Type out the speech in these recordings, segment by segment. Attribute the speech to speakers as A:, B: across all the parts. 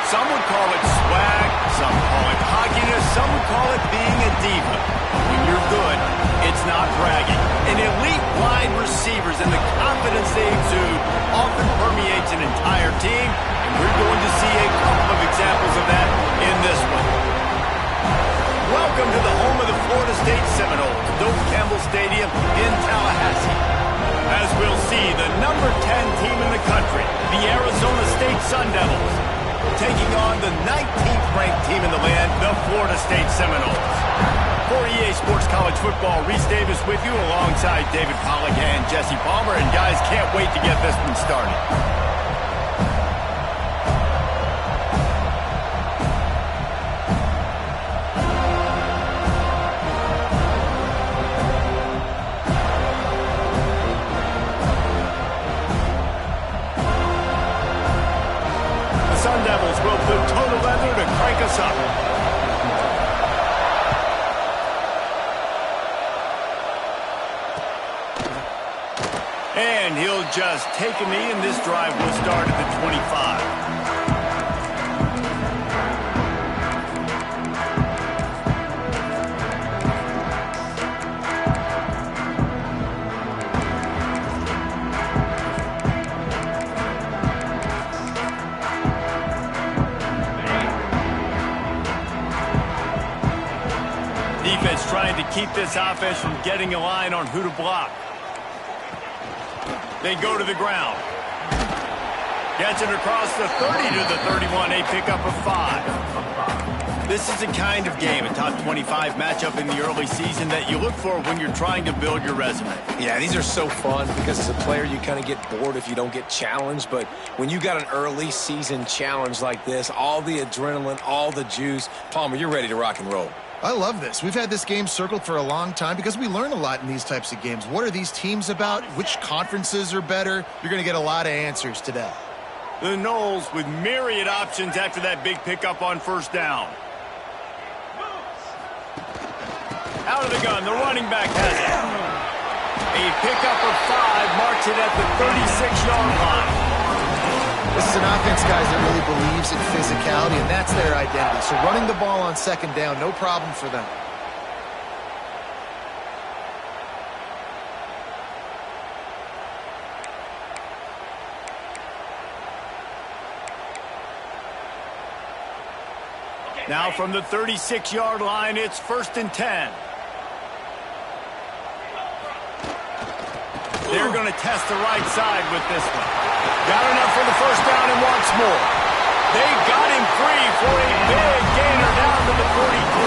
A: Some would call it swag, some call it cockiness, some would call it being a diva. When you're good, it's not bragging. And elite wide receivers and the confidence they exude often permeates an entire team, and we're going to see a couple of examples of that in this one. Welcome to the home of the Florida State Seminoles, Doak Campbell Stadium in Tallahassee. As we'll see, the number 10 team in the country, the Arizona State Sun Devils, taking on the 19th ranked team in the land, the Florida State Seminoles. For EA Sports College Football, Reese Davis with you alongside David Pollack and Jesse Palmer. And guys, can't wait to get this one started. The Sun Devils will put total leather to crank us up. And he'll just take a knee, and this drive will start at the 25. Defense trying to keep this offense from getting a line on who to block. They go to the ground. Gets it across the 30 to the 31. A pickup of 5. This is the kind of game, a top 25 matchup in the early season, that you look for when you're trying to build your resume.
B: Yeah, these are so fun because as a player, you kind of get bored if you don't get challenged. But when you got an early season challenge like this, all the adrenaline, all the juice, Palmer, you're ready to rock and roll.
C: I love this. We've had this game circled for a long time because we learn a lot in these types of games. What are these teams about? Which conferences are better? You're going to get a lot of answers today.
A: The Noles with myriad options after that big pickup on first down. Out of the gun, the running back has it. A pickup of 5 marks it at the 36-yard line.
C: This is an offense, guys, that really believes in physicality, and that's their identity. So running the ball on second down, no problem for them.
A: Now from the 36-yard line, it's 1st and 10. They're going to test the right side with this one. Got enough for the first down and wants more. They got him free for a big gainer down to the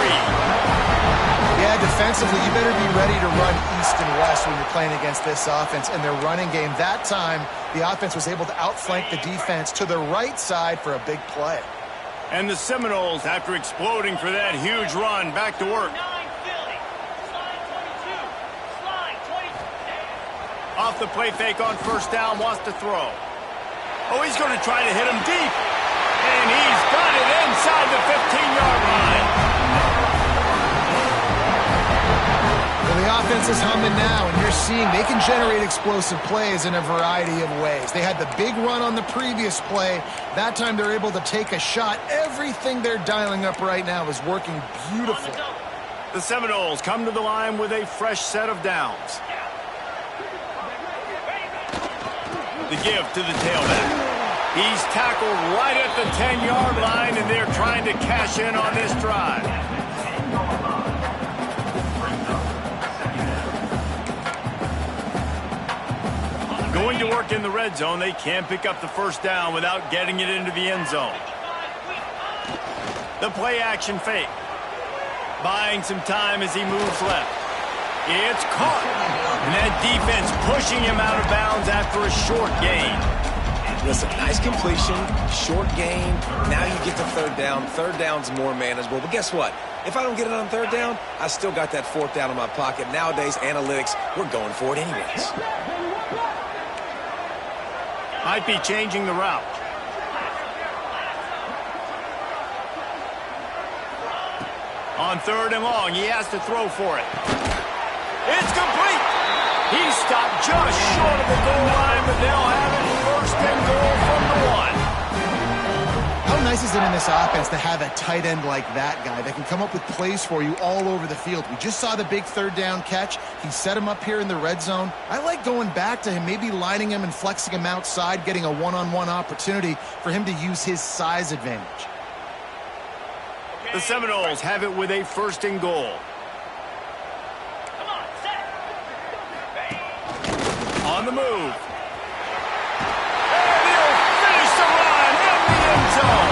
A: 43.
C: Yeah, defensively, you better be ready to run east and west when you're playing against this offense and their running game. That time, the offense was able to outflank the defense to the right side for a big play.
A: And the Seminoles, after exploding for that huge run, back to work. Off the play fake on first down, wants to throw. Oh, he's going to try to hit him deep. And he's got it inside the 15-yard line.
C: Well, the offense is humming now, and you're seeing they can generate explosive plays in a variety of ways. They had the big run on the previous play. That time they're able to take a shot. Everything they're dialing up right now is working beautifully.
A: The Seminoles come to the line with a fresh set of downs. The give to the tailback. He's tackled right at the 10-yard line, and they're trying to cash in on this drive. Going to work in the red zone. They can't pick up the first down without getting it into the end zone. The play action fake. Buying some time as he moves left. It's caught. And that defense pushing him out of bounds after a short gain.
B: Listen, nice completion, short gain. Now you get to third down. Third down's more manageable. But guess what? If I don't get it on third down, I still got that fourth down in my pocket. Nowadays, analytics, we're going for it anyways.
A: Might be changing the route. On third and long, he has to throw for it. It's complete. He stopped just short of the goal line, but they'll have it first and goal from the 1.
C: How nice is is it in this offense to have a tight end like that guy that can come up with plays for you all over the field? We just saw the big third down catch. He set him up here in the red zone. I like going back to him, maybe lining him and flexing him outside, getting a one-on-one opportunity for him to use his size advantage.
A: The Seminoles have it with a 1st and goal. On the move. And he'll finish the run in the end zone.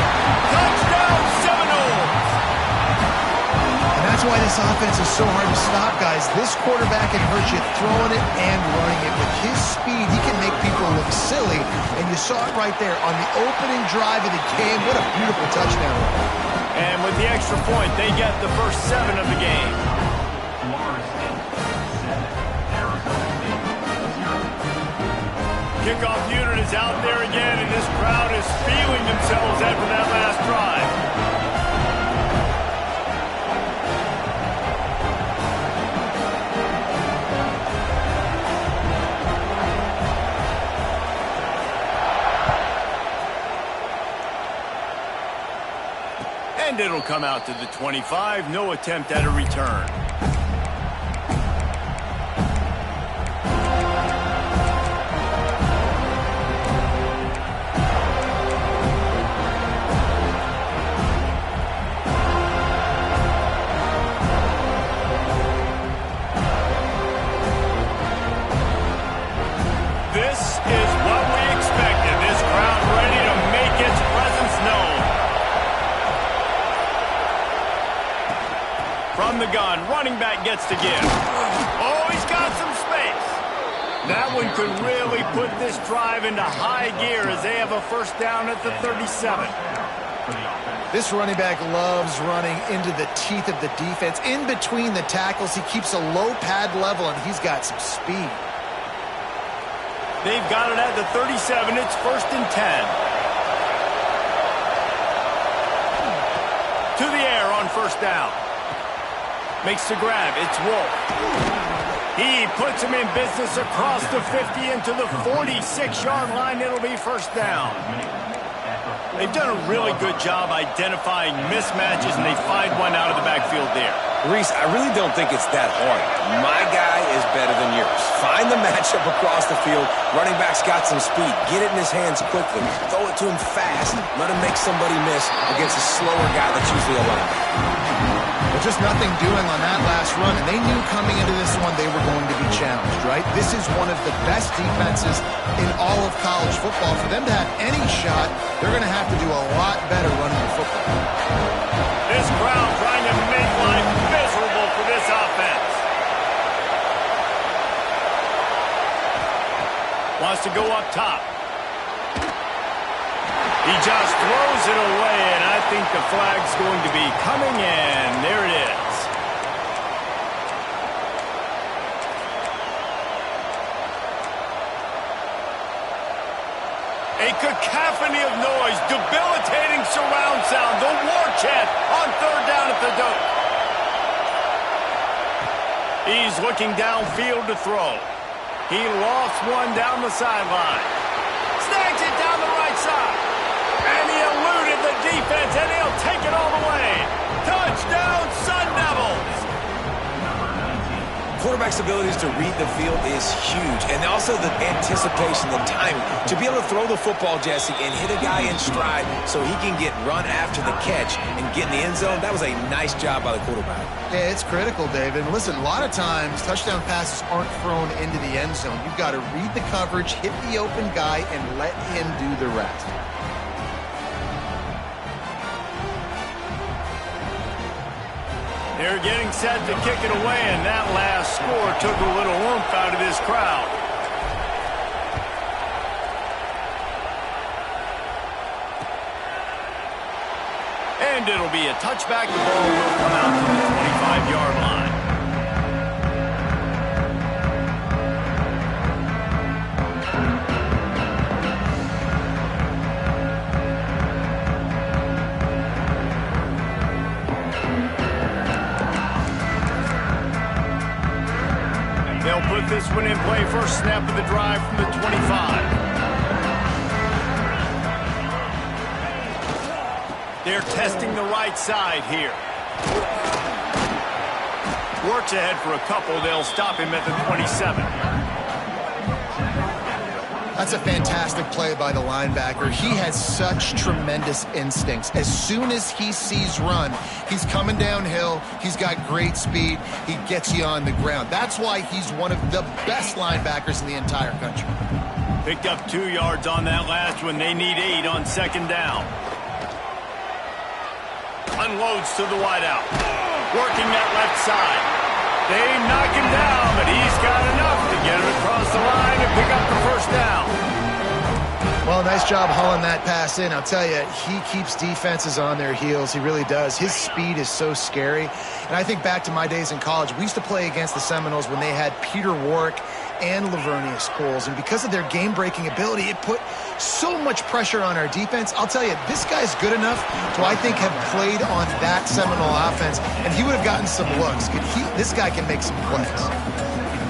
A: Touchdown, Seminoles.
C: And that's why this offense is so hard to stop, guys. This quarterback can hurt you throwing it and running it. With his speed, he can make people look silly. And you saw it right there on the opening drive of the game. What a beautiful touchdown.
A: And with the extra point, they get the first 7 of the game. Kickoff unit is out there again, and this crowd is feeling themselves after that last drive. And it'll come out to the 25. No attempt at a return. This is what we expected. This crowd ready to make its presence known. From the gun, running back gets to give. Oh, he's got some space. That one could really put this drive into high gear as they have a first down at the 37.
C: This running back loves running into the teeth of the defense. In between the tackles, he keeps a low pad level, and he's got some speed.
A: They've got it at the 37. It's 1st and 10. To the air on first down. Makes the grab. It's Wolf. He puts him in business across the 50 into the 46-yard line. It'll be first down. They've done a really good job identifying mismatches, and they find one out of the backfield there.
B: Reese, I really don't think it's that hard. My guy is better than yours. Find the matchup across the field. Running back's got some speed. Get it in his hands quickly. Throw it to him fast. Let him make somebody miss against a slower guy that's usually a linebacker.
C: But just nothing doing on that last run, and they knew coming into this one they were going to be challenged, right? This is one of the best defenses in all of college football. For them to have any shot, they're going to have to do a lot better running the football.
A: This crowd trying to make life miserable for this offense. Wants to go up top. He just throws it away, and I think the flag's going to be coming in. There it is. A cacophony of noise, debilitating surround sound, the war chant on third down at the dope. He's looking downfield to throw. He lost one down the sideline. Snags it down the right side. And he eluded the defense, and he'll take it all the way. Touchdown, Sun Devils!
B: Quarterback's abilities to read the field is huge, and also the anticipation, the timing. To be able to throw the football, Jesse, and hit a guy in stride so he can get run after the catch and get in the end zone, that was a nice job by the quarterback.
C: Yeah, it's critical, David. And listen, a lot of times touchdown passes aren't thrown into the end zone. You've got to read the coverage, hit the open guy, and let him do the rest.
A: They're getting set to kick it away, and that last score took a little oomph out of this crowd. And it'll be a touchback. The ball will come out to the 25-yard line. They'll put this one in play. First snap of the drive from the 25. They're testing the right side here. Works ahead for a couple. They'll stop him at the 27.
C: That's a fantastic play by the linebacker. He has such tremendous instincts. As soon as he sees run, he's coming downhill. He's got great speed. He gets you on the ground. That's why he's one of the best linebackers in the entire country.
A: Picked up 2 yards on that last one. They need 8 on second down. Unloads to the wideout. Working that left side. They knock him down, but he's got enough to get it across the line and pick up the first down.
C: Well, nice job hauling that pass in. I'll tell you, he keeps defenses on their heels. He really does. His speed is so scary. And I think back to my days in college. We used to play against the Seminoles when they had Peter Warrick and Lavernius Coles. And because of their game-breaking ability, it put so much pressure on our defense. I'll tell you, this guy's good enough to, I think, have played on that Seminole offense, and he would have gotten some looks. This guy can make some plays.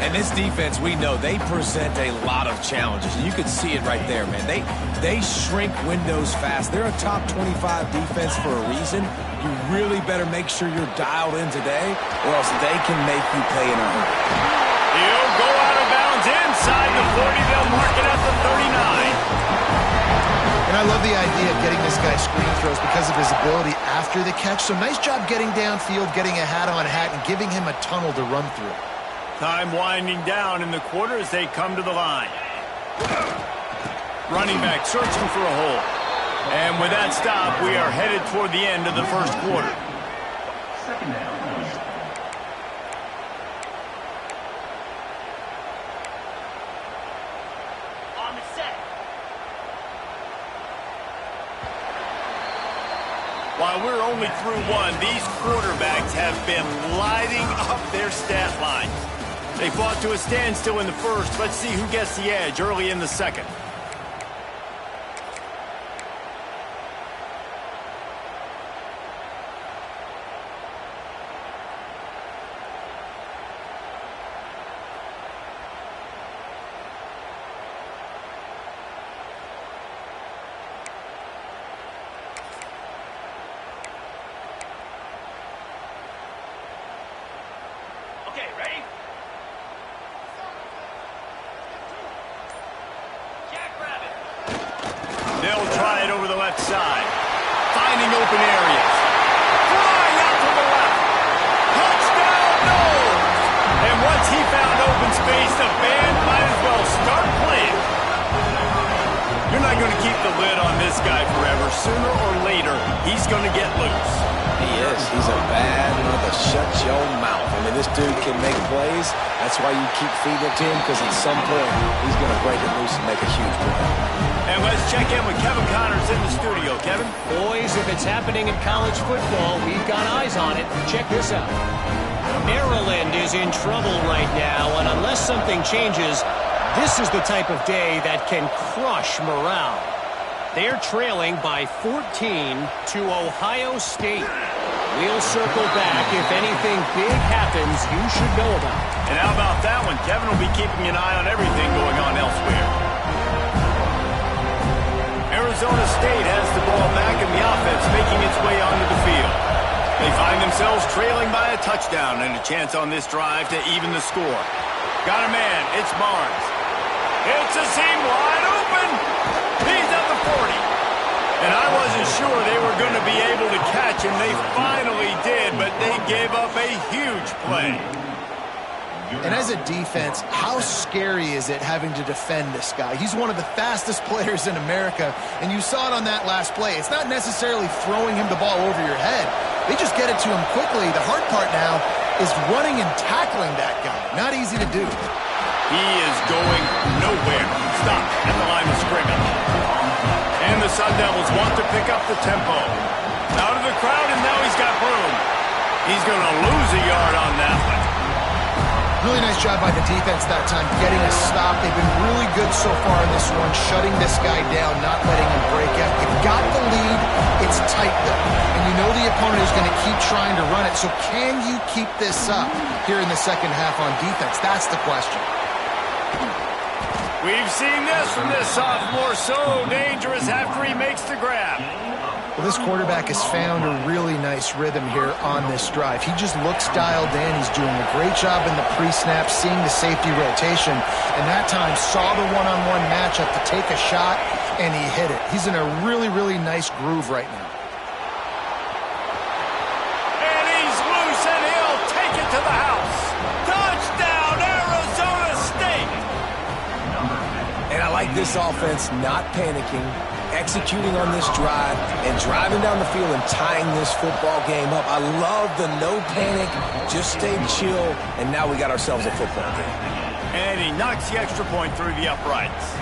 B: And this defense, we know, they present a lot of challenges. You can see it right there, man. They shrink windows fast. They're a top 25 defense for a reason. You really better make sure you're dialed in today, or else they can make you play in a hurry.
A: He'll go out of bounds inside the 40. They'll mark it at the 39.
C: And I love the idea of getting this guy screen throws because of his ability after the catch. So nice job getting downfield, getting a hat-on-hat, and giving him a tunnel to run through.
A: Time winding down in the quarter as they come to the line. Running back searching for a hole. And with that stop, we are headed toward the end of the first quarter.
D: Second down.
A: On the set. While we're only through one, these quarterbacks have been lighting up their stat lines. They fought to a standstill in the first. Let's see who gets the edge early in the second. Okay, ready? They'll try it over the left side. Finding open areas. Flying out to the left. Touchdown, no! And once he found open space, the band might as well start playing. You're not going to keep the lid on this guy forever. Sooner or later, he's going to get loose.
B: He is. He's a bad mother. Shut your mouth. I mean, this dude can make plays. That's why you keep feeding it to him, because at some point, he's going to break it loose and make a huge play.
A: And let's check in with Kevin Connors in the studio. Kevin?
E: Boys, if it's happening in college football, we've got eyes on it. Check this out. Maryland is in trouble right now, and unless something changes, this is the type of day that can crush morale. They're trailing by 14 to Ohio State. We'll circle back if anything big happens you should know about.
A: And how about that one? Kevin will be keeping an eye on everything going on elsewhere. Arizona State has the ball back in the offense, making its way onto the field. They find themselves trailing by a touchdown and a chance on this drive to even the score. Got a man. It's Barnes. It's a seam wide open. He's at the 40. And I wasn't sure they were going to be able to catch him. They finally did, but they gave up a huge play.
C: And as a defense, how scary is it having to defend this guy? He's one of the fastest players in America, and you saw it on that last play. It's not necessarily throwing him the ball over your head. They just get it to him quickly. The hard part now is running and tackling that guy. Not easy to do.
A: He is going nowhere. Stop at the line of scrimmage. And the Sun Devils want to pick up the tempo. Out of the crowd, and now he's got room. He's going to lose a yard on that one.
C: Really nice job by the defense that time, getting a stop. They've been really good so far in this one, shutting this guy down, not letting him break out. You've got the lead. It's tight, though. And you know the opponent is going to keep trying to run it. So can you keep this up here in the second half on defense? That's the question.
A: We've seen this from this sophomore, so dangerous after he makes the grab.
C: Well, this quarterback has found a really nice rhythm here on this drive. He just looks dialed in. He's doing a great job in the pre-snap, seeing the safety rotation, and that time saw the one-on-one matchup to take a shot, and he hit it. He's in a really, really nice groove right now.
A: And he's loose, and he'll take it to the house. Touchdown, Arizona State!
B: And I like this offense not panicking, executing on this drive, and driving down the field and tying this football game up. I love the no panic, just stay chill, and now we got ourselves a football game.
A: And he knocks the extra point through the uprights.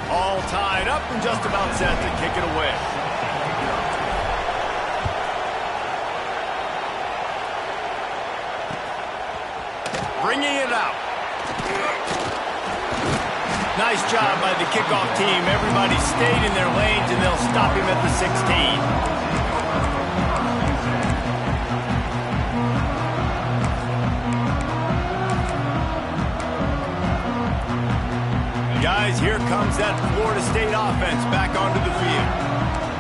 A: All tied up and just about set to kick it away. Bringing it out. Nice job by the kickoff team. Everybody stayed in their lanes, and they'll stop him at the 16. Guys, here comes that Florida State offense back onto the field.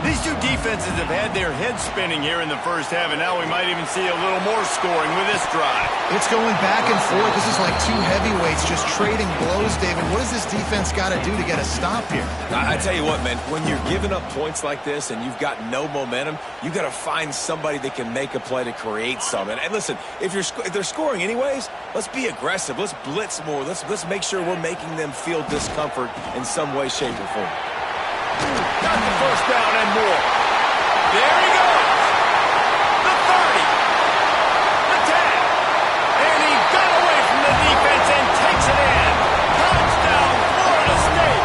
A: These two defenses have had their heads spinning here in the first half, and now we might even see a little more scoring with this drive.
C: It's going back and forth. This is like two heavyweights just trading blows, David. What does this defense got to do to get a stop here?
B: I tell you what, man, when you're giving up points like this and you've got no momentum, you got to find somebody that can make a play to create something. And listen, if they're scoring anyways, let's be aggressive. Let's blitz more. Let's make sure we're making them feel discomfort in some way, shape, or form.
A: Got the first down and more. There he goes. The 30. The 10. And he got away from the defense and takes it in. Touchdown, Florida State.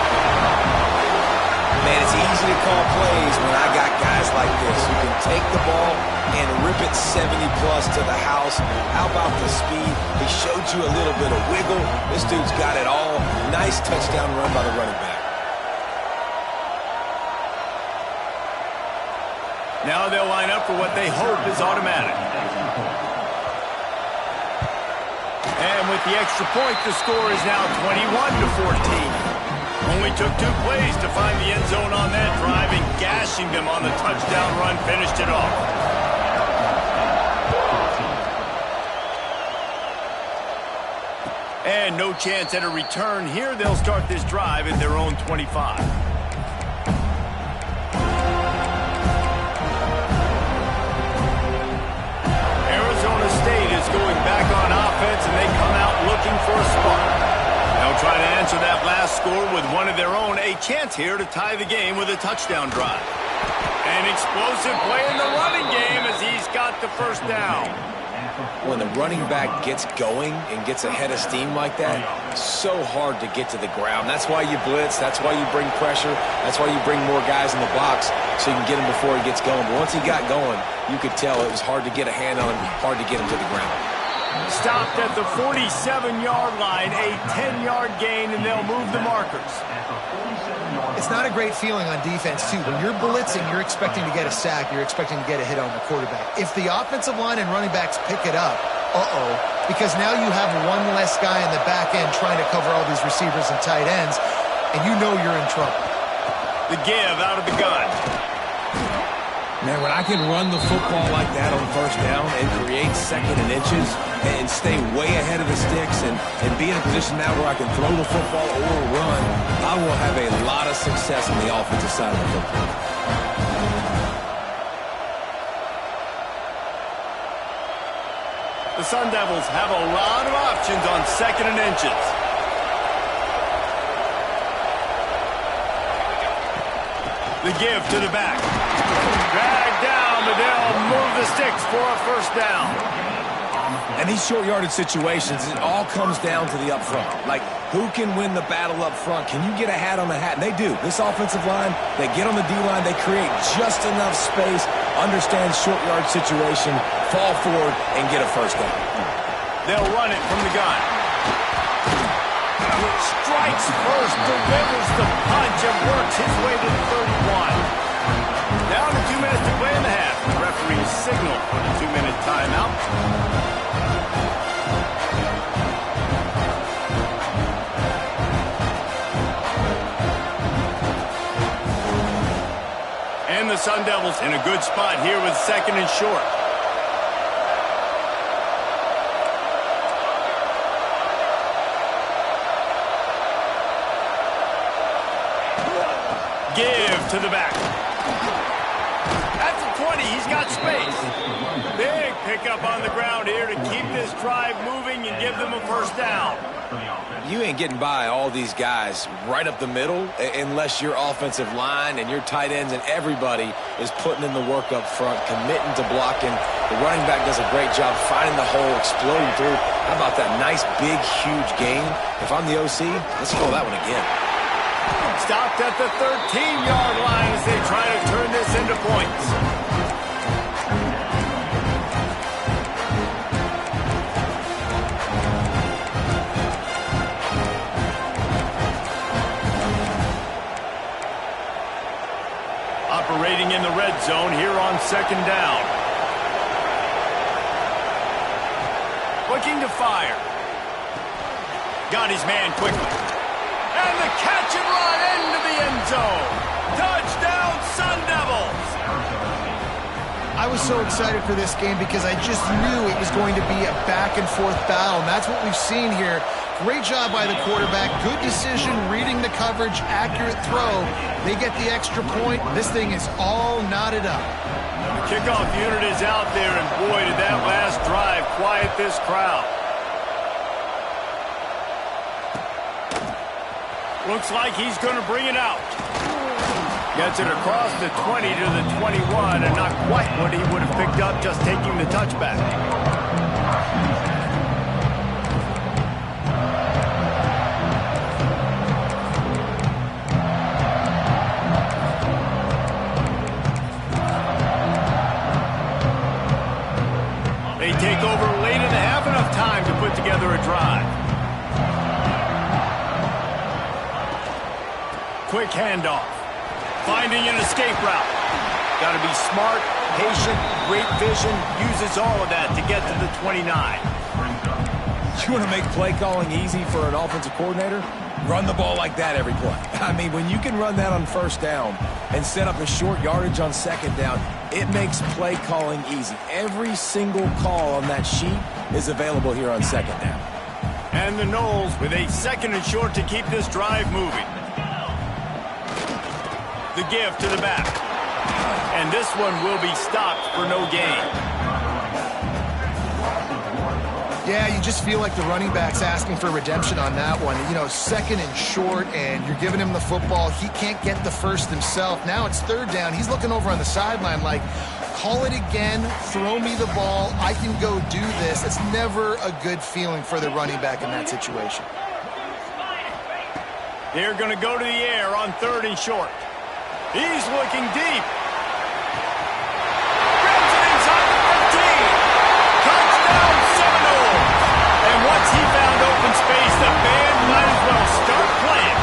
B: Man, it's easy to call plays when I got guys like this who can take the ball and rip it 70-plus to the house. How about the speed? He showed you a little bit of wiggle. This dude's got it all. Nice touchdown run by the running back.
A: Now they'll line up for what they hope is automatic. And with the extra point, the score is now 21-14. Only took 2 plays to find the end zone on that drive, and gashing them on the touchdown run finished it off. And no chance at a return here. They'll start this drive at their own 25. Going back on offense, and they come out looking for a spark. They'll try to answer that last score with one of their own. A chance here to tie the game with a touchdown drive. An explosive play in the running game as he's got the first down.
B: When the running back gets going and gets ahead of steam like that, it's so hard to get to the ground. That's why you blitz. That's why you bring pressure. That's why you bring more guys in the box so you can get him before he gets going. But once he got going, you could tell it was hard to get a hand on him, hard to get him to the ground.
A: Stopped at the 47-yard line, a 10-yard gain, and they'll move the markers.
C: It's not a great feeling on defense, too. When you're blitzing, you're expecting to get a sack. You're expecting to get a hit on the quarterback. If the offensive line and running backs pick it up, because now you have one less guy in the back end trying to cover all these receivers and tight ends, and you know you're in trouble.
A: The give out of the gun.
B: Man, when I can run the football like that on first down and create second and inches and stay way ahead of the sticks and be in a position now where I can throw the football or run, I will have a lot of success on the offensive side of the football.
A: The Sun Devils have a lot of options on second and inches. The give to the back. Dragged down, but they'll move the sticks for a first down.
B: And these short yardage situations, it all comes down to the up front. Like, who can win the battle up front? Can you get a hat on the hat? And they do. This offensive line, they get on the D-line, they create just enough space, understand short yard situation, fall forward, and get a first down.
A: They'll run it from the gun. Strikes first, delivers the punch, and works his way to the 31. Down to 2 minutes to play in the half. The referee signal for the 2-minute timeout. And the the Sun Devils in a good spot here with second and short. Give to the back. At the 20, he's got space. Big pickup on the ground here to keep this drive moving and give them a first down.
B: You ain't getting by all these guys right up the middle unless your offensive line and your tight ends and everybody is putting in the work up front, committing to blocking. The running back does a great job finding the hole, exploding through. How about that nice, big, huge gain? If I'm the OC, let's call that one again.
A: Stopped at the 13-yard line as they try to turn this into points. Operating in the red zone here on second down. Looking to fire. Got his man quickly. And the catch and run into the end zone. Touchdown, Sun Devils.
C: I was so excited for this game because I just knew it was going to be a back-and-forth battle, and that's what we've seen here. Great job by the quarterback. Good decision, reading the coverage, accurate throw. They get the extra point. This thing is all knotted up.
A: The kickoff unit is out there, and boy, did that last drive quiet this crowd. Looks like he's going to bring it out. Gets it across the 20 to the 21, and not quite what he would have picked up just taking the touchback. They take over late in the half, enough time to put together a drive. Quick handoff. Finding an escape route. Got to be smart, patient, great vision. Uses all of that to get to the 29.
B: You want to make play calling easy for an offensive coordinator? Run the ball like that every play. I mean, when you can run that on first down and set up a short yardage on second down, it makes play calling easy. Every single call on that sheet is available here on second down.
A: And the Knowles with a second and short to keep this drive moving. The give to the back. And this one will be stopped for no gain.
C: Yeah, you just feel like the running back's asking for redemption on that one. You know, second and short, and you're giving him the football. He can't get the first himself. Now it's third down. He's looking over on the sideline like, call it again, throw me the ball, I can go do this. It's never a good feeling for the running back in that situation.
A: They're going to go to the air on third and short. He's looking deep. Grabs it inside the 15. Touchdown, Seminoles. And once he found open space, the band might as well start playing.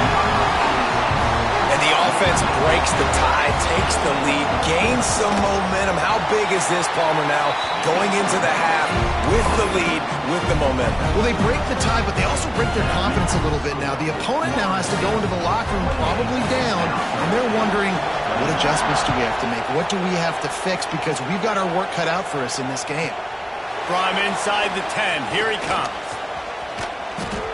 B: And the offense breaks the tie, takes the lead, gains some momentum. How big is this, Palmer, now? Going into the half with the lead, with the momentum.
C: Well, they break the tie, but they also break their confidence a little bit now. The opponent now has to go into the locker room probably down, and they're wondering, what adjustments do we have to make? What do we have to fix? Because we've got our work cut out for us in this game.
A: From inside the 10, here he comes.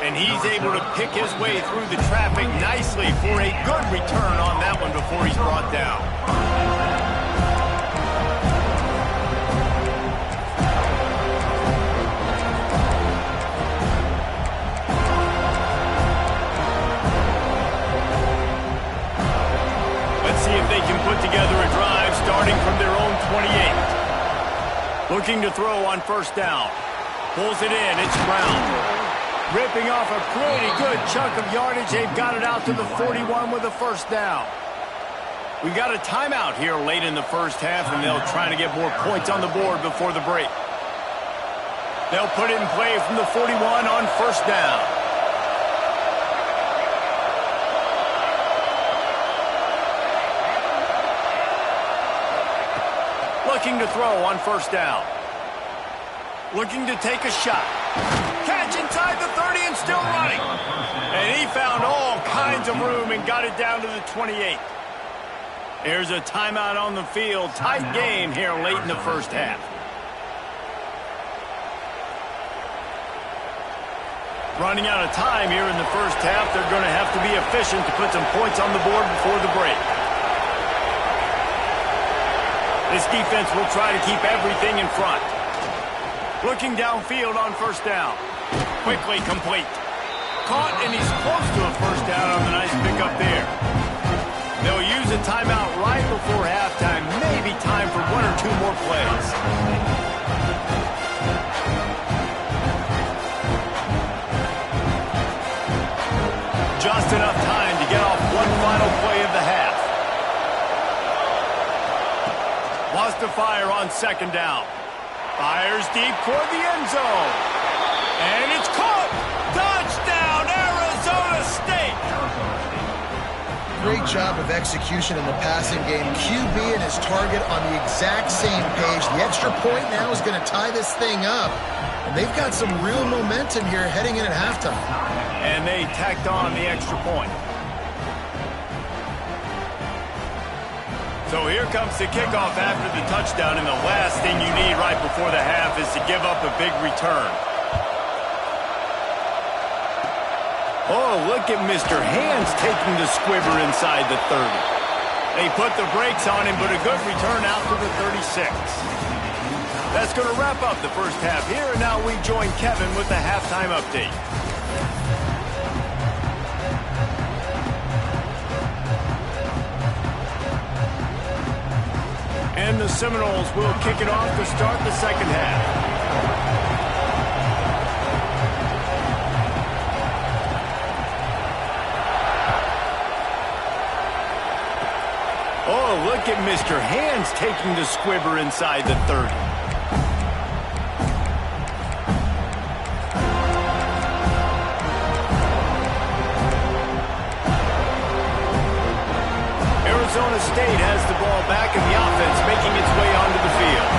A: And he's able to pick his way through the traffic nicely for a good return on that one before he's brought down. Let's see if they can put together a drive starting from their own 28. Looking to throw on first down. Pulls it in, it's Brown. Ripping off a pretty good chunk of yardage. They've got it out to the 41 with a first down. We got a timeout here late in the first half, and they'll try to get more points on the board before the break. They'll put it in play from the 41 on first down. Looking to throw on first down. Looking to take a shot. Catch inside the 30 and still running. And he found all kinds of room and got it down to the 28. Here's a timeout on the field. Tight game here late in the first half. Running out of time here in the first half. They're going to have to be efficient to put some points on the board before the break. This defense will try to keep everything in front. Looking downfield on first down. Quickly complete. Caught, and he's close to a first down on the nice pickup there. They'll use a timeout right before halftime. Maybe time for one or two more plays. Just enough time to get off one final play of the half. Wants to fire on second down. Fires deep toward the end zone. And it's caught. Touchdown, Arizona State.
C: Great job of execution in the passing game. QB and his target on the exact same page. The extra point now is going to tie this thing up. And they've got some real momentum here heading in at halftime.
A: And they tacked on the extra point. So here comes the kickoff after the touchdown, and the last thing you need right before the half is to give up a big return. Oh, look at Mr. Hands taking the squibber inside the 30. They put the brakes on him, but a good return out to the 36. That's going to wrap up the first half here, and now we join Kevin with the halftime update. And the Seminoles will kick it off to start the second half. Oh, look at Mr. Hands taking the squibber inside the 30. Arizona State has the ball back in the offense, making its way onto the field.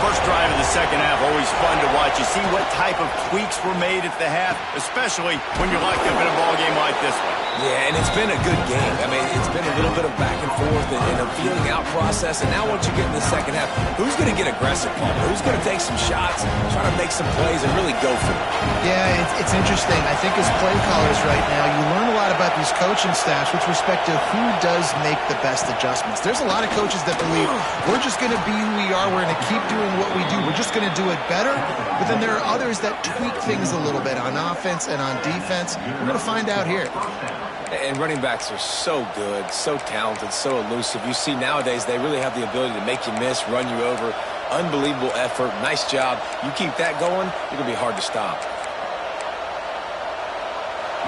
A: First drive of the second half, always fun to watch. You see what type of tweaks were made at the half, especially when you're locked up in a ball game like this one.
B: Yeah, and it's been a good game. I mean, it's been a little bit of back and forth and a feeling out process. And now once you get in the second half, who's going to get aggressive, Paul? Who's going to take some shots, try to make some plays, and really go for it?
C: Yeah, it's interesting. I think as play callers right now, you learn a lot about these coaching staffs with respect to who does make the best adjustments. There's a lot of coaches that believe we're just going to be who we are. We're going to keep doing what we do. We're just going to do it better. But then there are others that tweak things a little bit on offense and on defense. We're going to find out here.
B: And running backs are so good, so talented, so elusive. You see nowadays they really have the ability to make you miss, run you over. Unbelievable effort. Nice job. You keep that going, it's going to be hard to stop.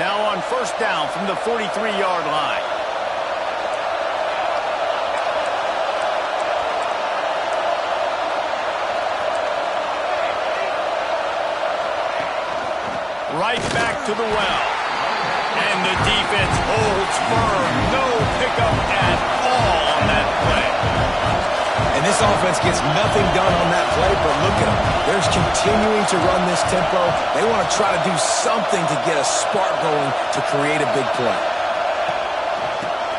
A: Now on first down from the 43-yard line. Right back to the well. And the defense holds firm. No pickup at all on that play.
B: And this offense gets nothing done on that play, but look at them. They're continuing to run this tempo. They want to try to do something to get a spark going to create a big play.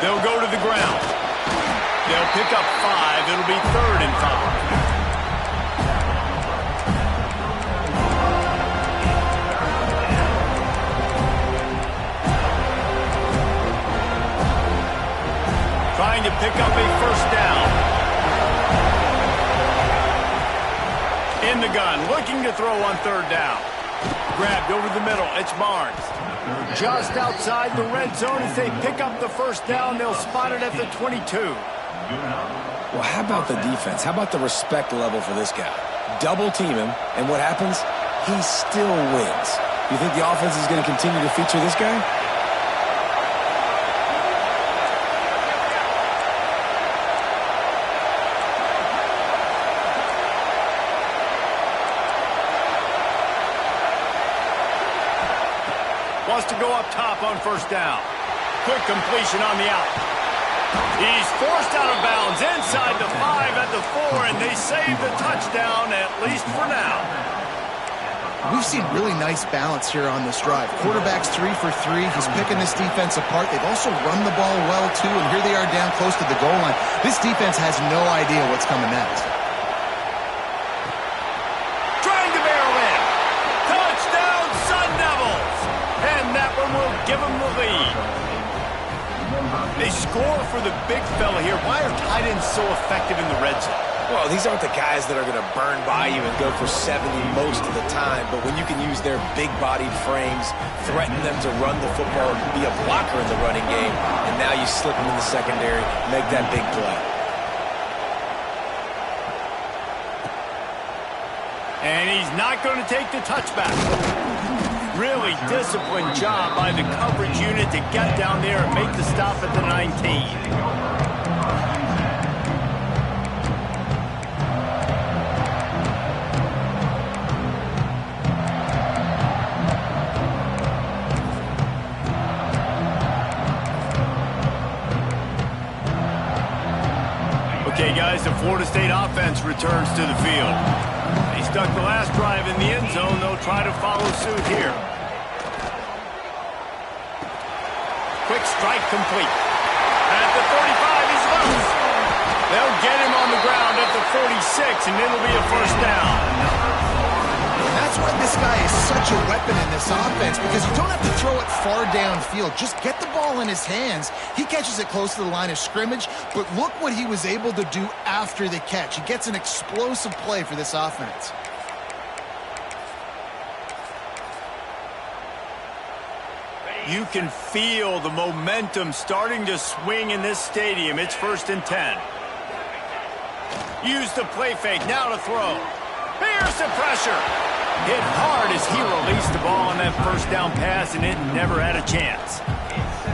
A: They'll go to the ground. They'll pick up 5. It'll be 3rd and 5. Trying to pick up a first down. In the gun, looking to throw on 3rd down. Grabbed over the middle, it's Barnes. Just outside the red zone as they pick up the first down. They'll spot it at the 22.
B: Well, how about the defense? How about the respect level for this guy? Double team him, and what happens? He still wins. You think the offense is going to continue to feature this guy?
A: Wants to go up top on first down. Quick completion on the out. He's forced out of bounds inside the 5 at the 4, and they save the touchdown, at least for now.
C: We've seen really nice balance here on this drive. Quarterback's 3 for 3. He's picking this defense apart. They've also run the ball well, too, and here they are down close to the goal line. This defense has no idea what's coming next.
A: Trying to barrel in. Touchdown, Sun Devils! And that one will give them the lead. They score for the big fella here. Why are tight ends so effective in the red zone?
B: Well, these aren't the guys that are going to burn by you and go for 70 most of the time, but when you can use their big-bodied frames, threaten them to run the football and be a blocker in the running game, and now you slip them in the secondary, make that big play.
A: And he's not going to take the touchback. Really disciplined job by the coverage unit to get down there and make the stop at the 19. Okay, guys, the Florida State offense returns to the field. They stuck the last drive in the end zone. They'll try to follow suit here. Quick strike complete. At the 35, he's loose. They'll get him on the ground at the 46, and it'll be a first down.
C: That's why this guy is such a weapon in this offense, because you don't have to throw it far downfield. Just get the ball in his hands. He catches it close to the line of scrimmage, but look what he was able to do after the catch. He gets an explosive play for this offense.
A: You can feel the momentum starting to swing in this stadium. It's 1st and 10. Use the play fake, now to throw. Here's the pressure. Hit hard as he released the ball on that first down pass, and it never had a chance.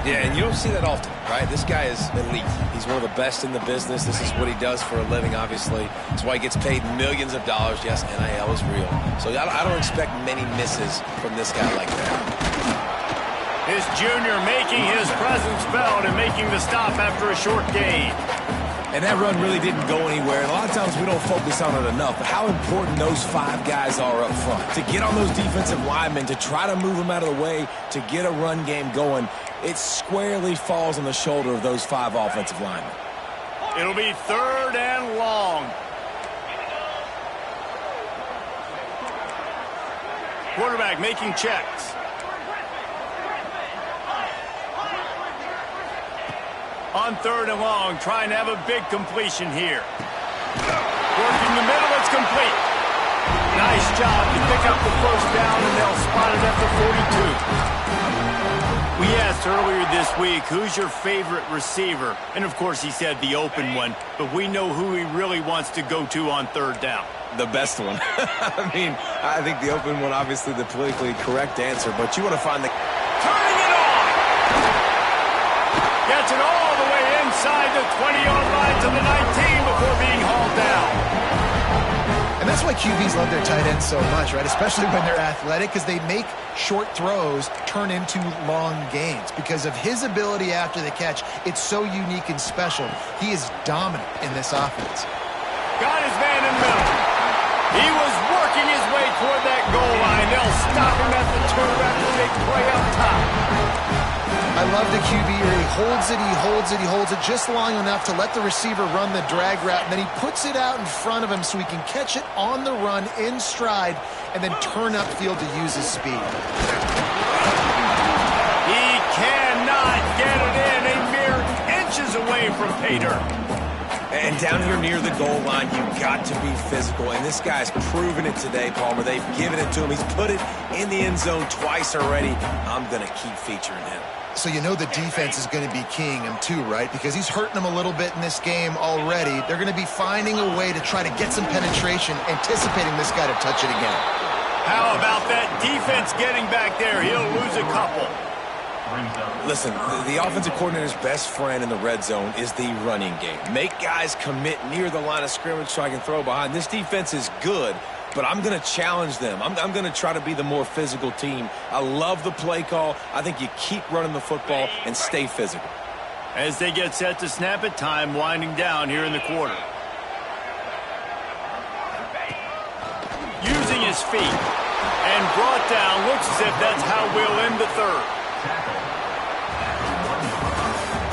B: Yeah, and you don't see that often, right? This guy is elite. He's one of the best in the business. This is what he does for a living, obviously. That's why he gets paid millions of dollars. Yes, NIL is real. So I don't expect many misses from this guy like that.
A: His junior making his presence felt and making the stop after a short gain.
B: And that run really didn't go anywhere. And a lot of times we don't focus on it enough. But how important those 5 guys are up front. To get on those defensive linemen, to try to move them out of the way, to get a run game going, it squarely falls on the shoulder of those 5 offensive linemen.
A: It'll be 3rd and long. Quarterback making checks. On 3rd and long, trying to have a big completion here. Working the middle, it's complete. Nice job to pick up the first down, and they'll spot it at the 42. We asked earlier this week, who's your favorite receiver? And, of course, he said the open one, but we know who he really wants to go to on 3rd down.
B: The best one. I mean, I think the open one, obviously the politically correct answer, but you want to find the...
A: Turning it on! Gets it all the way inside the 20-yard line to the 19 before being hauled down.
C: And that's why QBs love their tight ends so much, right? Especially when they're athletic, because they make short throws turn into long gains. Because of his ability after the catch, it's so unique and special. He is dominant in this offense.
A: Got his man in the middle. He was working his way toward that goal line. They'll stop him at the 2 after a big play up top.
C: I love the QB here. He holds it, he holds it, he holds it just long enough to let the receiver run the drag route, and then he puts it out in front of him so he can catch it on the run in stride and then turn upfield to use his speed.
A: He cannot get it in. A mere inches away from pay dirt.
B: And down here near the goal line, you've got to be physical. And this guy's proven it today, Palmer. They've given it to him. He's put it in the end zone twice already. I'm going to keep featuring him.
C: So you know the defense is going to be keying him too, right? Because he's hurting them a little bit in this game already. They're going to be finding a way to try to get some penetration, anticipating this guy to touch it again.
A: How about that defense getting back there? He'll lose a couple.
B: Listen, the offensive coordinator's best friend in the red zone is the running game. Make guys commit near the line of scrimmage so I can throw behind. This defense is good, but I'm going to challenge them. I'm going to try to be the more physical team. I love the play call. I think you keep running the football and stay physical.
A: As they get set to snap it, time winding down here in the quarter. Using his feet. And brought down. Looks as if that's how we'll end the third.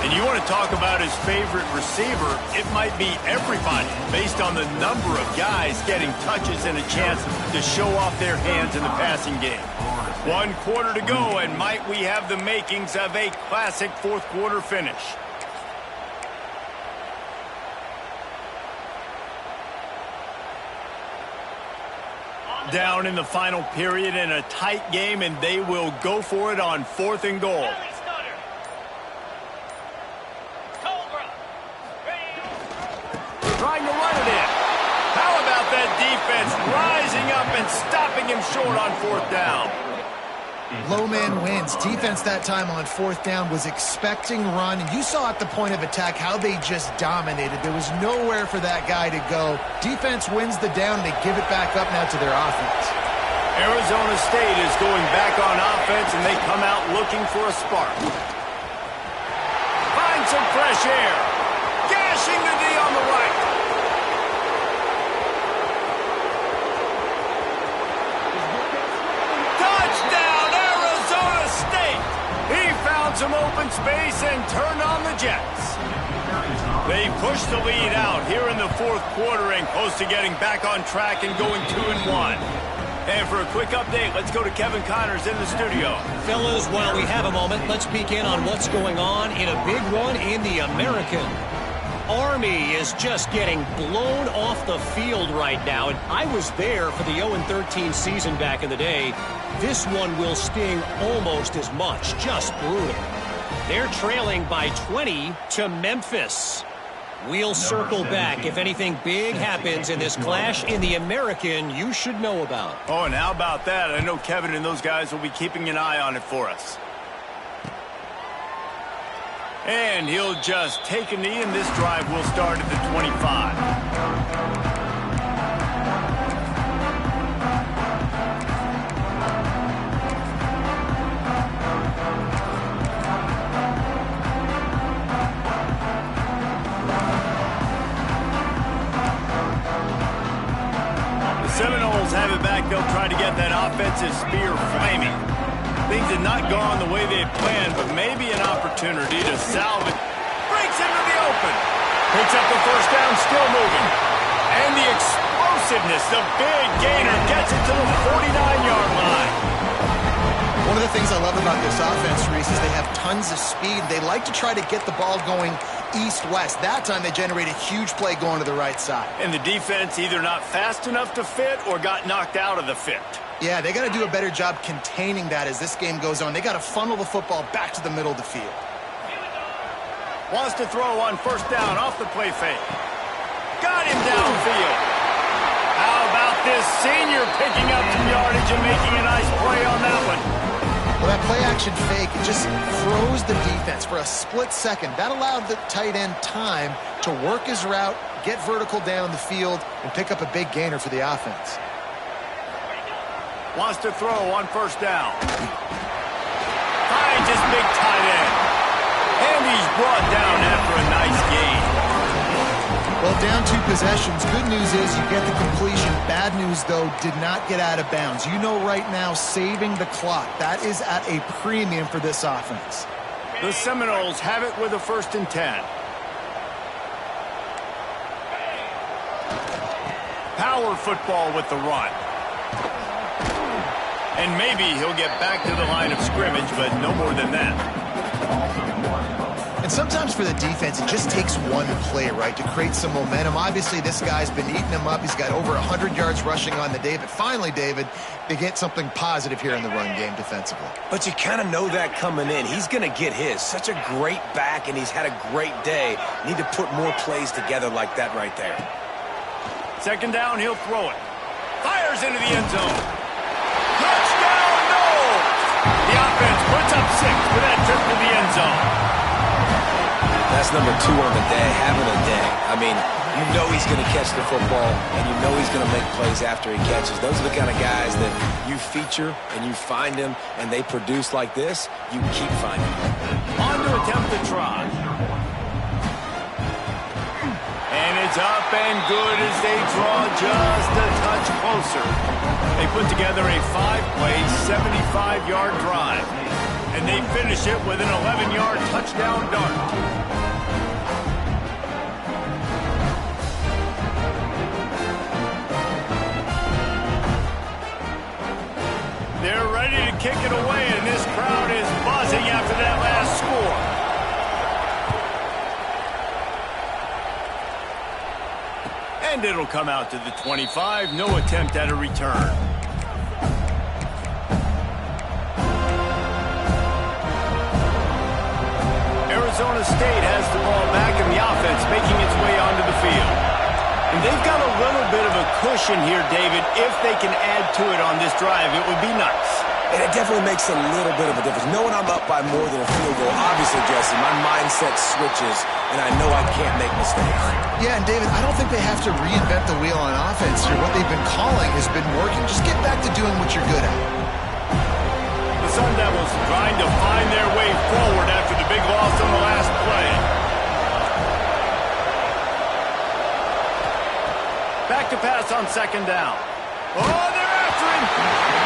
A: And you want to talk about his favorite receiver, it might be everybody based on the number of guys getting touches and a chance to show off their hands in the passing game. 1 quarter to go, and might we have the makings of a classic fourth quarter finish. Down in the final period in a tight game, and they will go for it on 4th and goal. Trying to run it in. How about that defense rising up and stopping him short on 4th down?
C: Low man wins. Defense that time on 4th down was expecting run. And you saw at the point of attack how they just dominated. There was nowhere for that guy to go. Defense wins the down. They give it back up now to their offense.
A: Arizona State is going back on offense, and they come out looking for a spark. Find some fresh air. Gashing the D on the right. Touchdown, Arizona State! He found some open space and turned on the Jets. They push the lead out here in the 4th quarter and close to getting back on track and going 2-1. And for a quick update, let's go to Kevin Connors in the studio.
E: Fellas, while we have a moment, let's peek in on what's going on in a big one in the American. Army is just getting blown off the field right now, and I was there for the 0-13 season back in the day. This one will sting almost as much, just brutal. They're trailing by 20 to Memphis. We'll circle back if anything big happens in this clash in the American you should know about.
A: Oh, and how about that? I know Kevin and those guys will be keeping an eye on it for us. And he'll just take a knee, and this drive will start at the 25. The Seminoles have it back. They'll try to get that offensive spear flaming. Things had not gone the way they had planned, but maybe an opportunity to salvage. Breaks into the open. Picks up the first down, still moving. And the explosiveness, the big gainer, gets it to the 49-yard line.
C: One of the things I love about this offense, Reese, is they have tons of speed. They like to try to get the ball going east-west. That time they generated a huge play going to the right side.
A: And the defense either not fast enough to fit or got knocked out of the fit.
C: Yeah, they got to do a better job containing that as this game goes on. They got to funnel the football back to the middle of the field.
A: Wants to throw on first down off the play fake. Got him downfield. How about this senior picking up some yardage and making a nice play on that one?
C: Well, that play-action fake, it just froze the defense for a split second. That allowed the tight end time to work his route, get vertical down the field, and pick up a big gainer for the offense.
A: Wants to throw on first down. Finds his big tight end. And he's brought down after a nice gain.
C: Well, down 2 possessions. Good news is you get the completion. Bad news, though, did not get out of bounds. You know right now, saving the clock. That is at a premium for this offense.
A: The Seminoles have it with a 1st and 10. Power football with the run. And maybe he'll get back to the line of scrimmage, but no more than that.
C: And sometimes for the defense, it just takes one play, right, to create some momentum. Obviously, this guy's been eating him up. He's got over 100 yards rushing on the day. But finally, David, they get something positive here in the run game defensively.
B: But you kind of know that coming in. He's going to get his. Such a great back, and he's had a great day. Need to put more plays together like that right there.
A: 2nd down, he'll throw it. Fires into the end zone. Touchdown, no! The offense puts up 6 for that trip to the end zone.
B: That's number 2 on the day, having a day. I mean, you know he's going to catch the football, and you know he's going to make plays after he catches. Those are the kind of guys that you feature, and you find them, and they produce like this, you keep finding them.
A: On to attempt the try. And It's up and good as they draw just a touch closer. They put together a 5-play, 75-yard drive. And they finish it with an 11-yard touchdown dart. They're ready to kick it away, and this crowd is buzzing after that last score. And it'll come out to the 25. No attempt at a return. Arizona State has the ball back in the offense, making its way onto the field. And they've got a little bit of a cushion here, David. If they can add to it on this drive, it would be nice.
B: And it definitely makes a little bit of a difference. Knowing I'm up by more than a field goal, obviously, Jesse, my mindset switches, and I know I can't make mistakes.
C: Yeah, and David, I don't think they have to reinvent the wheel on offense here. What they've been calling has been working. Just get back to doing what you're good at.
A: The Sun Devils trying to find their way forward after the big loss on the last play. Back to pass on second down. Oh, they're after him.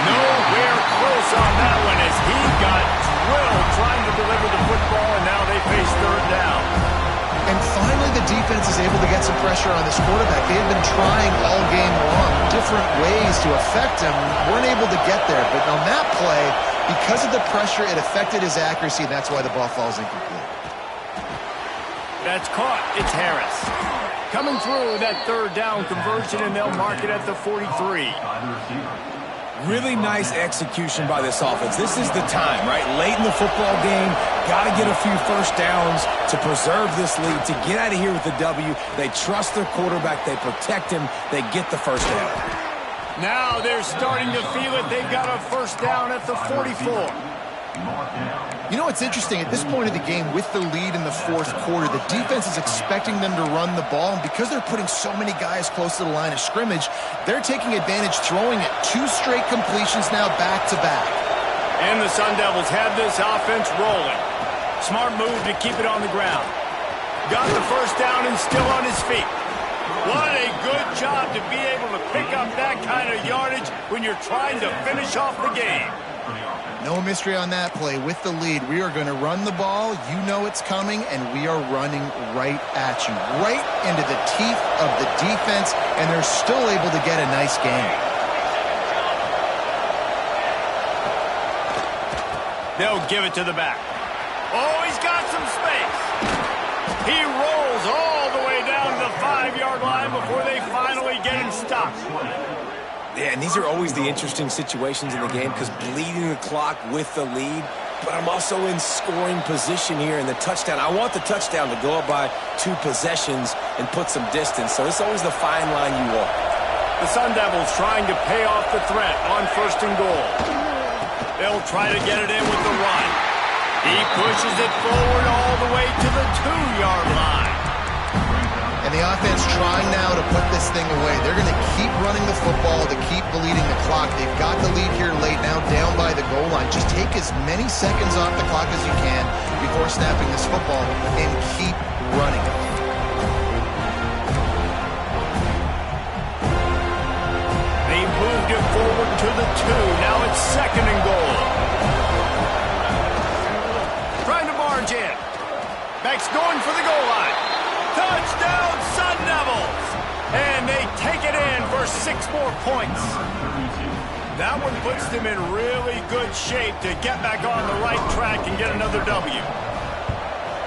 A: Nowhere close on that one as he got drilled trying to deliver the football, and now they face third down.
C: And finally, the defense is able to get some pressure on this quarterback. They had been trying all game long, different ways to affect him. Weren't able to get there, but on that play, because of the pressure, it affected his accuracy, and that's why the ball falls incomplete.
A: That's caught. It's Harris. Coming through that third down conversion, and they'll mark it at the 43.
B: Really nice execution by this offense. This is the time, right? Late in the football game, got to get a few first downs to preserve this lead, to get out of here with the W. They trust their quarterback. They protect him. They get the first down.
A: Now they're starting to feel it. They've got a first down at the 44.
C: You know, it's interesting. At this point of the game, with the lead in the fourth quarter, the defense is expecting them to run the ball. And because they're putting so many guys close to the line of scrimmage, they're taking advantage, throwing it. 2 straight completions now back-to-back.
A: And the Sun Devils have this offense rolling. Smart move to keep it on the ground. Got the first down and still on his feet. What a good job to be able to pick up that kind of yardage when you're trying to finish off the game.
C: No mystery on that play. With the lead, we are going to run the ball. You know it's coming, and we are running right at you. Right into the teeth of the defense, and they're still able to get a nice gain.
A: They'll give it to the back. Oh, he's got some space. He rolls all the way down to the 5-yard line before they finally get him stopped.
B: Yeah, and these are always the interesting situations in the game because bleeding the clock with the lead, but I'm also in scoring position here in the touchdown. I want the touchdown to go up by 2 possessions and put some distance, so it's always the fine line you walk.
A: The Sun Devils trying to pay off the threat on first and goal. They'll try to get it in with the run. He pushes it forward all the way to the 2-yard line.
C: And the offense trying now to put this thing away. They're going to keep running the football to keep bleeding the clock. They've got the lead here late, now down by the goal line. Just take as many seconds off the clock as you can before snapping this football and keep running it.
A: They moved it forward to the 2. Now it's second and goal. Trying to barge in. Back's going for the goal line. Touchdown, Sun Devils! And they take it in for 6 more points. That one puts them in really good shape to get back on the right track and get another W.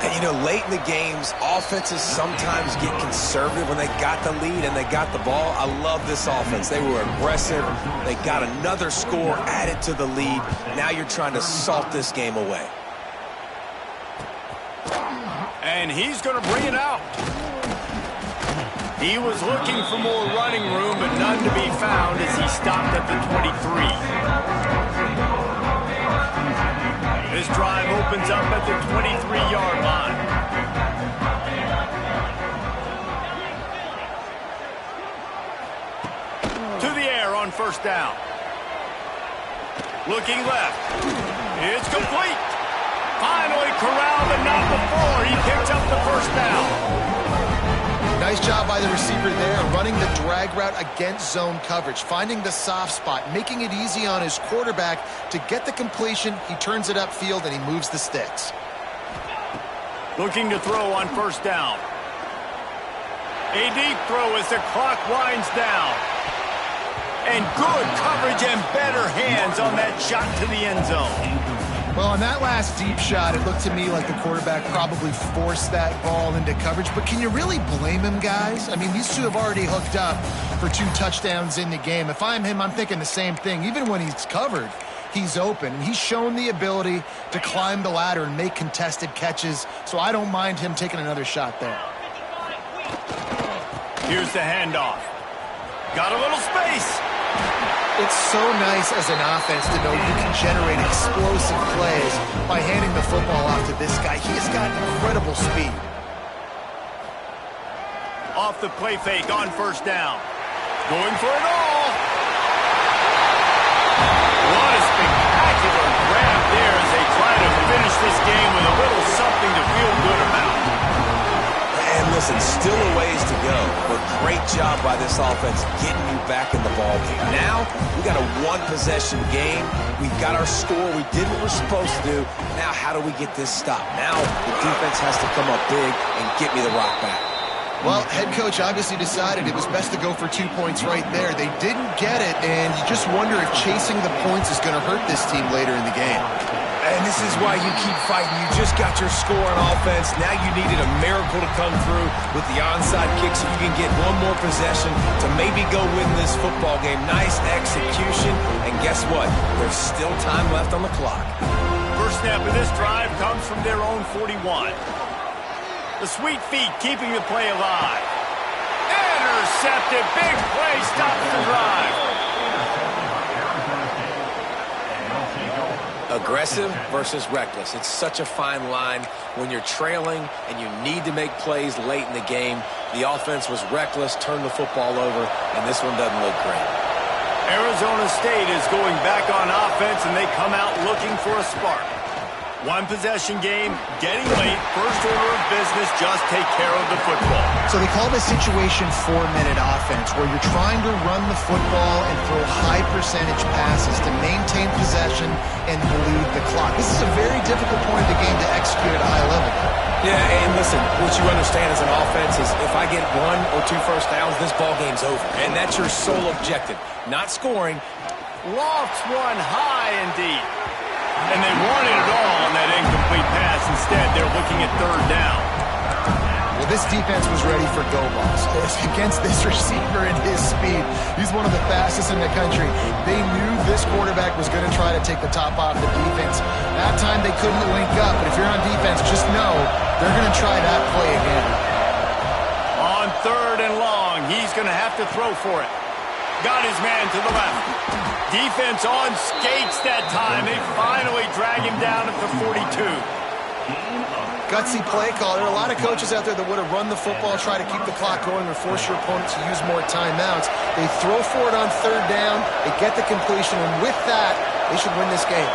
B: And, you know, late in the games, offenses sometimes get conservative when they got the lead and they got the ball. I love this offense. They were aggressive. They got another score added to the lead. Now you're trying to salt this game away.
A: And he's going to bring it out. He was looking for more running room, but none to be found as he stopped at the 23. This drive opens up at the 23-yard line. To the air on first down. Looking left. It's complete. Finally corralled, but not before he picks up the first down.
C: Nice job by the receiver there, running the drag route against zone coverage, finding the soft spot, making it easy on his quarterback to get the completion. He turns it upfield, and he moves the sticks.
A: Looking to throw on first down. A deep throw as the clock winds down. And good coverage and better hands on that shot to the end zone.
C: Well, on that last deep shot, it looked to me like the quarterback probably forced that ball into coverage. But can you really blame him, guys? I mean, these two have already hooked up for 2 touchdowns in the game. If I'm him, I'm thinking the same thing. Even when he's covered, he's open. And he's shown the ability to climb the ladder and make contested catches. So I don't mind him taking another shot there.
A: Here's the handoff. Got a little space.
C: It's so nice as an offense to know you can generate explosive plays by handing the football off to this guy. He has got incredible speed.
A: Off the play fake on first down. Going for it all. What a spectacular grab there as they try to finish this game with a little something to feel good about.
B: And listen, still a ways to go, but great job by this offense getting you back in the ballgame. Now, we got a one-possession game. We've got our score. We did what we're supposed to do. Now, how do we get this stopped? Now, the defense has to come up big and get me the rock back.
C: Well, head coach obviously decided it was best to go for 2 points right there. They didn't get it, and you just wonder if chasing the points is going to hurt this team later in the game.
B: And this is why you keep fighting. You just got your score on offense. Now you needed a miracle to come through with the onside kick so you can get one more possession to maybe go win this football game. Nice execution. And guess what? There's still time left on the clock.
A: First snap of this drive comes from their own 41. The sweet feet keeping the play alive. Intercepted. Big play stops the drive.
B: Aggressive versus reckless. It's such a fine line when you're trailing and you need to make plays late in the game. The offense was reckless, turned the football over, and this one doesn't look great.
A: Arizona State is going back on offense, and they come out looking for a spark. One possession game, getting late, first order of business, just take care of the football.
C: So they call this situation 4-minute offense, where you're trying to run the football and throw high percentage passes to maintain possession and bleed the clock. This is a very difficult point of the game to execute at a high level.
B: Yeah, and listen, what you understand as an offense is if I get 1 or 2 first downs, this ball game's over. And that's your sole objective, not scoring.
A: Lofts one high and deep. And they wanted it all on that incomplete pass. Instead, they're looking at third down.
C: Well, this defense was ready for go balls. Against this receiver and his speed, he's one of the fastest in the country. They knew this quarterback was going to try to take the top off the defense. That time they couldn't link up, but if you're on defense, just know they're going to try that play again.
A: On third and long, he's going to have to throw for it. Got his man to the left. Defense on skates that time. They finally drag him down at the 42.
C: Gutsy play call. There are a lot of coaches out there that would have run the football, try to keep the clock going, or force your opponent to use more timeouts. They throw for it on third down. They get the completion, and with that, they should win this game.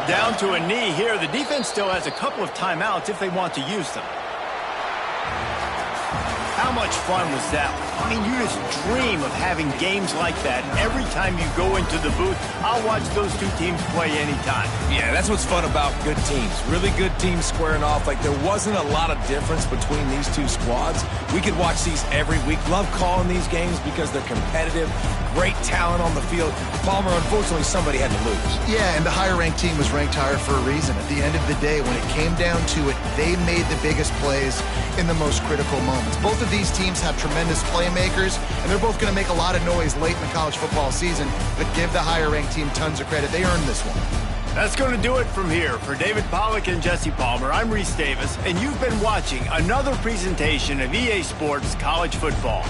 A: Down to a knee here. The defense still has a couple of timeouts if they want to use them. How much fun was that? I mean, you just dream of having games like that every time you go into the booth. I'll watch those two teams play anytime.
B: Yeah, that's what's fun about good teams. Really good teams squaring off. Like, there wasn't a lot of difference between these two squads. We could watch these every week. Love calling these games because they're competitive. Great talent on the field. Palmer, unfortunately, somebody had to lose.
C: Yeah, and the higher-ranked team was ranked higher for a reason. At the end of the day, when it came down to it, they made the biggest plays in the most critical moments. Both of these teams have tremendous playmakers, and they're both going to make a lot of noise late in the college football season, but give the higher-ranked team tons of credit. They earned this one.
A: That's going to do it from here. For David Pollack and Jesse Palmer, I'm Reese Davis, and you've been watching another presentation of EA Sports College Football.